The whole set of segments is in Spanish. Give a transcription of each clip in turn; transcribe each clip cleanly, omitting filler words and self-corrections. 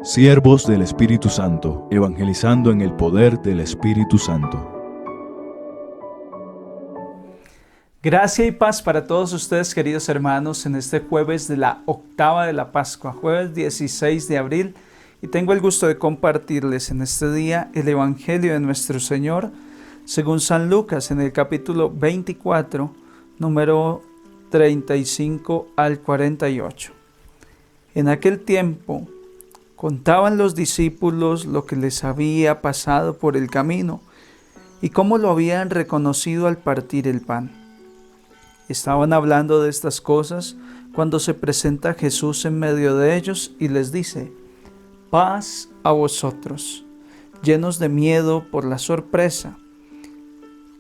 Siervos del Espíritu Santo, evangelizando en el poder del Espíritu Santo. Gracia y paz para todos ustedes, queridos hermanos, en este jueves de la octava de la Pascua, jueves 16 de abril, y tengo el gusto de compartirles en este día el Evangelio de nuestro Señor, según San Lucas, en el capítulo 24, número 35 al 48. En aquel tiempo, contaban los discípulos lo que les había pasado por el camino y cómo lo habían reconocido al partir el pan. Estaban hablando de estas cosas cuando se presenta Jesús en medio de ellos y les dice: paz a vosotros. Llenos de miedo por la sorpresa,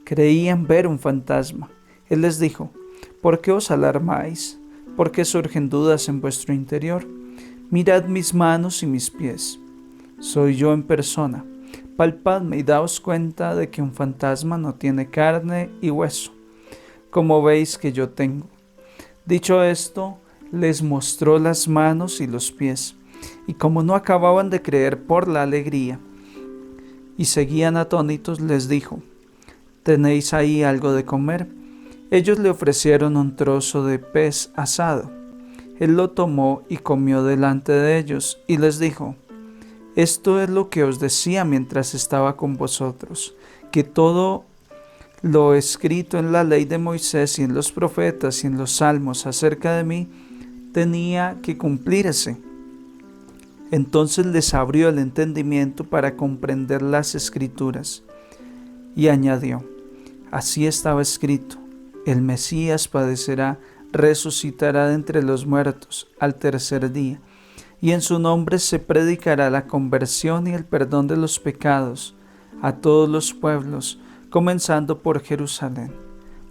creían ver un fantasma. Él les dijo: ¿por qué os alarmáis? ¿Por qué surgen dudas en vuestro interior? Mirad mis manos y mis pies. Soy yo en persona. Palpadme y daos cuenta de que un fantasma no tiene carne y hueso, como veis que yo tengo. Dicho esto, les mostró las manos y los pies, y como no acababan de creer por la alegría, y seguían atónitos, les dijo: ¿tenéis ahí algo de comer? Ellos le ofrecieron un trozo de pez asado. Él lo tomó y comió delante de ellos, y les dijo: esto es lo que os decía mientras estaba con vosotros, que todo lo escrito en la ley de Moisés y en los profetas y en los salmos acerca de mí tenía que cumplirse. Entonces les abrió el entendimiento para comprender las escrituras, y añadió: así estaba escrito, el Mesías padecerá, resucitará de entre los muertos al tercer día, y en su nombre se predicará la conversión y el perdón de los pecados a todos los pueblos, comenzando por Jerusalén.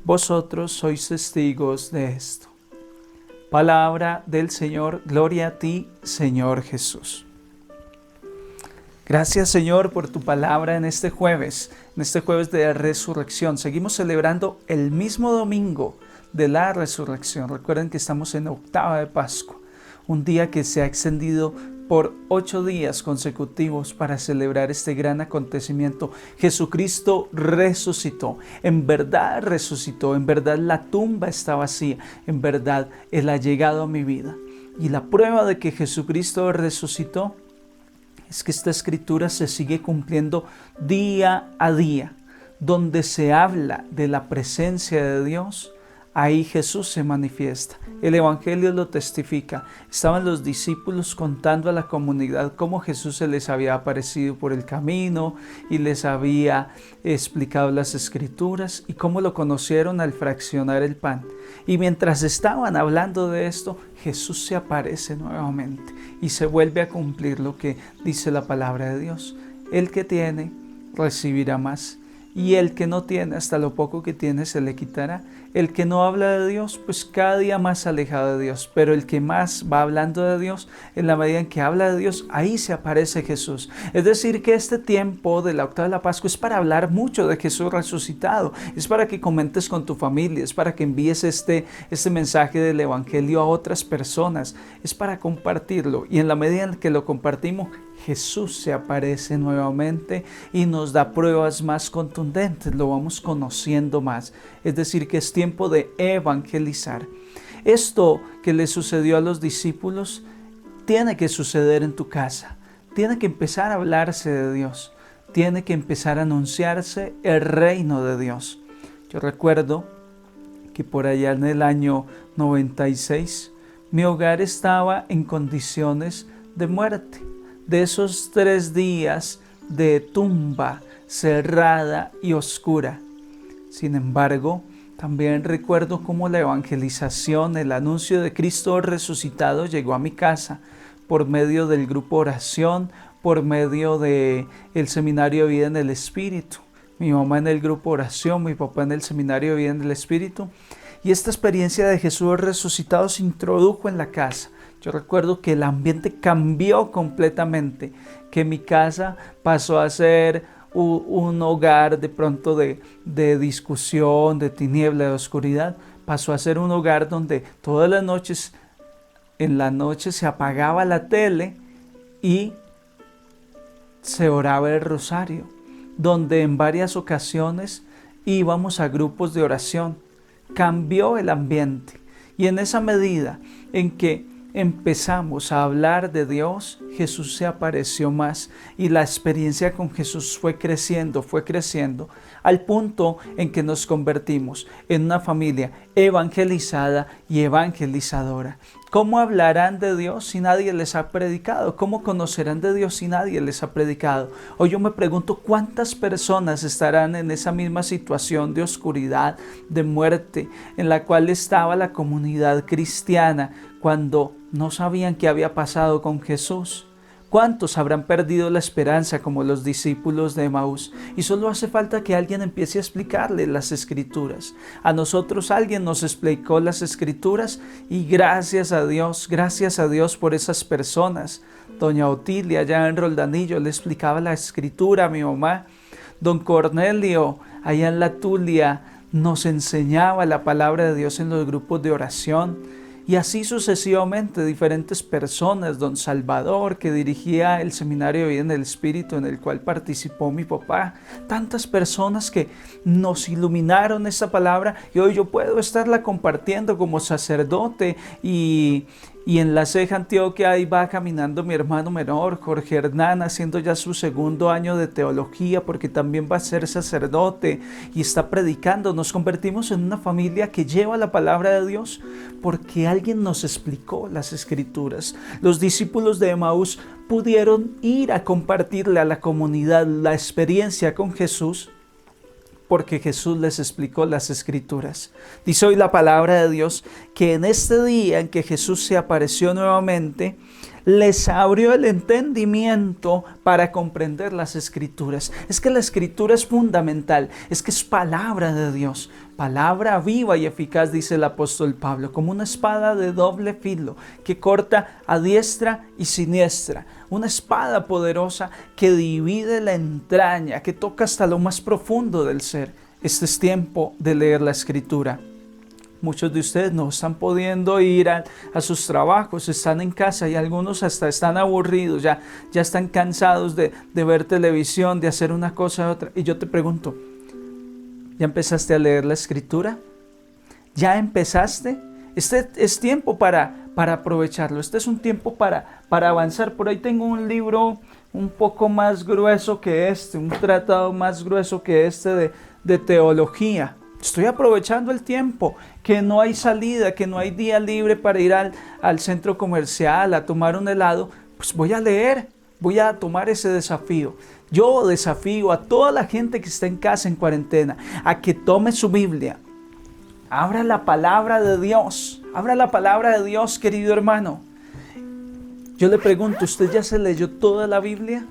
Vosotros sois testigos de esto. Palabra del Señor, gloria a ti, Señor Jesús. Gracias, Señor, por tu palabra en este jueves de resurrección. Seguimos celebrando el mismo domingo de la resurrección. Recuerden que estamos en octava de Pascua, un día que se ha extendido por 8 días consecutivos para celebrar este gran acontecimiento. Jesucristo resucitó, en verdad resucitó, en verdad la tumba está vacía, en verdad Él ha llegado a mi vida. Y la prueba de que Jesucristo resucitó es que esta escritura se sigue cumpliendo día a día. Donde se habla de la presencia de Dios, ahí Jesús se manifiesta. El Evangelio lo testifica. Estaban los discípulos contando a la comunidad cómo Jesús se les había aparecido por el camino y les había explicado las escrituras y cómo lo conocieron al fraccionar el pan. Y mientras estaban hablando de esto, Jesús se aparece nuevamente y se vuelve a cumplir lo que dice la palabra de Dios. El que tiene, recibirá más. Y el que no tiene, hasta lo poco que tiene se le quitará. El que no habla de Dios, pues cada día más alejado de Dios. Pero el que más va hablando de Dios, en la medida en que habla de Dios, ahí se aparece Jesús. Es decir, que este tiempo de la octava de la Pascua es para hablar mucho de Jesús resucitado. Es para que comentes con tu familia, es para que envíes este mensaje del Evangelio a otras personas. Es para compartirlo. Y en la medida en que lo compartimos, Jesús se aparece nuevamente y nos da pruebas más contundentes, lo vamos conociendo más. Es decir, que es tiempo de evangelizar. Esto que le sucedió a los discípulos tiene que suceder en tu casa. Tiene que empezar a hablarse de Dios. Tiene que empezar a anunciarse el reino de Dios. Yo recuerdo que por allá en el año 96, mi hogar estaba en condiciones de muerte. De esos 3 días de tumba cerrada y oscura. Sin embargo, también recuerdo cómo la evangelización, el anuncio de Cristo resucitado llegó a mi casa por medio del grupo oración, por medio del seminario de vida en el Espíritu. Mi mamá en el grupo oración, mi papá en el seminario de vida en el Espíritu. Y esta experiencia de Jesús resucitado se introdujo en la casa. Yo recuerdo que el ambiente cambió completamente, que mi casa pasó a ser un hogar de pronto de discusión, de tiniebla, de oscuridad, pasó a ser un hogar donde todas las noches, en la noche se apagaba la tele y se oraba el rosario, donde en varias ocasiones íbamos a grupos de oración. Cambió el ambiente, y en esa medida en que empezamos a hablar de Dios, Jesús se apareció más y la experiencia con Jesús fue creciendo, al punto en que nos convertimos en una familia evangelizada y evangelizadora. ¿Cómo hablarán de Dios si nadie les ha predicado? ¿Cómo conocerán de Dios si nadie les ha predicado? Hoy yo me pregunto cuántas personas estarán en esa misma situación de oscuridad, de muerte, en la cual estaba la comunidad cristiana cuando no sabían qué había pasado con Jesús. ¿Cuántos habrán perdido la esperanza como los discípulos de Emaús? Y solo hace falta que alguien empiece a explicarle las Escrituras. A nosotros alguien nos explicó las Escrituras y gracias a Dios por esas personas. Doña Otilia allá en Roldanillo le explicaba la Escritura a mi mamá. Don Cornelio allá en La Tulia nos enseñaba la palabra de Dios en los grupos de oración. Y así sucesivamente diferentes personas, don Salvador, que dirigía el seminario de vida en el Espíritu en el cual participó mi papá, tantas personas que nos iluminaron esa palabra y hoy yo puedo estarla compartiendo como sacerdote y en La Ceja, Antioquia, ahí va caminando mi hermano menor, Jorge Hernán, haciendo ya su segundo año de teología, porque también va a ser sacerdote y está predicando. Nos convertimos en una familia que lleva la palabra de Dios porque alguien nos explicó las Escrituras. Los discípulos de Emaús pudieron ir a compartirle a la comunidad la experiencia con Jesús, porque Jesús les explicó las Escrituras. Dice hoy la palabra de Dios que en este día en que Jesús se apareció nuevamente, les abrió el entendimiento para comprender las Escrituras. Es que la Escritura es fundamental, es que es palabra de Dios, palabra viva y eficaz, dice el apóstol Pablo, como una espada de doble filo que corta a diestra y siniestra, una espada poderosa que divide la entraña, que toca hasta lo más profundo del ser. Este es tiempo de leer la Escritura. Muchos de ustedes no están pudiendo ir a sus trabajos, están en casa y algunos hasta están aburridos, ya están cansados de ver televisión, de hacer una cosa u otra. Y yo te pregunto, ¿ya empezaste a leer la Escritura? ¿Ya empezaste? Este es tiempo para aprovecharlo, este es un tiempo para avanzar. Por ahí tengo un libro un poco más grueso que este, un tratado más grueso que este de teología. Estoy aprovechando el tiempo, que no hay salida, que no hay día libre para ir al centro comercial a tomar un helado. Pues voy a leer, voy a tomar ese desafío. Yo desafío a toda la gente que está en casa en cuarentena a que tome su Biblia. Abra la palabra de Dios, querido hermano. Yo le pregunto, ¿usted ya se leyó toda la Biblia?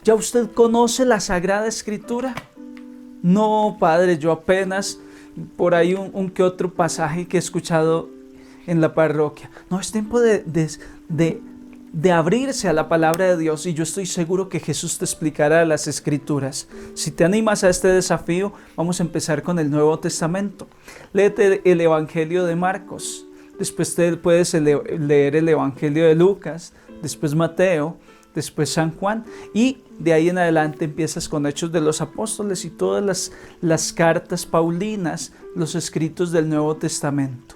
¿Ya usted conoce la Sagrada Escritura? No, padre, yo apenas por ahí un que otro pasaje que he escuchado en la parroquia. No, es tiempo de abrirse a la palabra de Dios y yo estoy seguro que Jesús te explicará las Escrituras. Si te animas a este desafío, vamos a empezar con el Nuevo Testamento. Léete el Evangelio de Marcos, después te puedes leer el Evangelio de Lucas, después Mateo, después San Juan y de ahí en adelante empiezas con Hechos de los Apóstoles y todas las cartas paulinas, los escritos del Nuevo Testamento.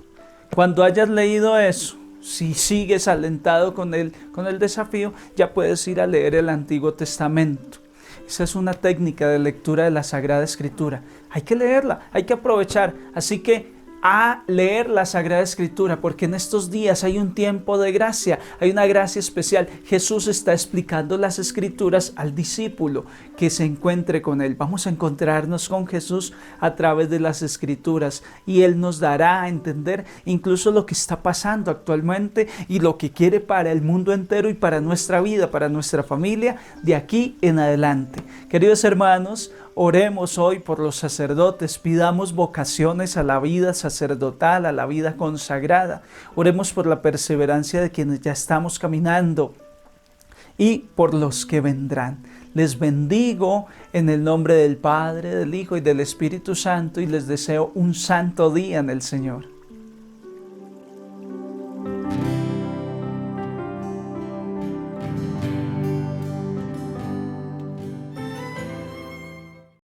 Cuando hayas leído eso, si sigues alentado con el desafío, ya puedes ir a leer el Antiguo Testamento. Esa es una técnica de lectura de la Sagrada Escritura. Hay que leerla, hay que aprovechar. Así que a leer la Sagrada Escritura, porque en estos días hay un tiempo de gracia, hay una gracia especial. Jesús está explicando las Escrituras al discípulo que se encuentre con él. Vamos a encontrarnos con Jesús a través de las Escrituras y Él nos dará a entender incluso lo que está pasando actualmente y lo que quiere para el mundo entero y para nuestra vida, para nuestra familia, de aquí en adelante. Queridos hermanos, oremos hoy por los sacerdotes, pidamos vocaciones a la vida sacerdotal, a la vida consagrada. Oremos por la perseverancia de quienes ya estamos caminando y por los que vendrán. Les bendigo en el nombre del Padre, del Hijo y del Espíritu Santo y les deseo un santo día en el Señor.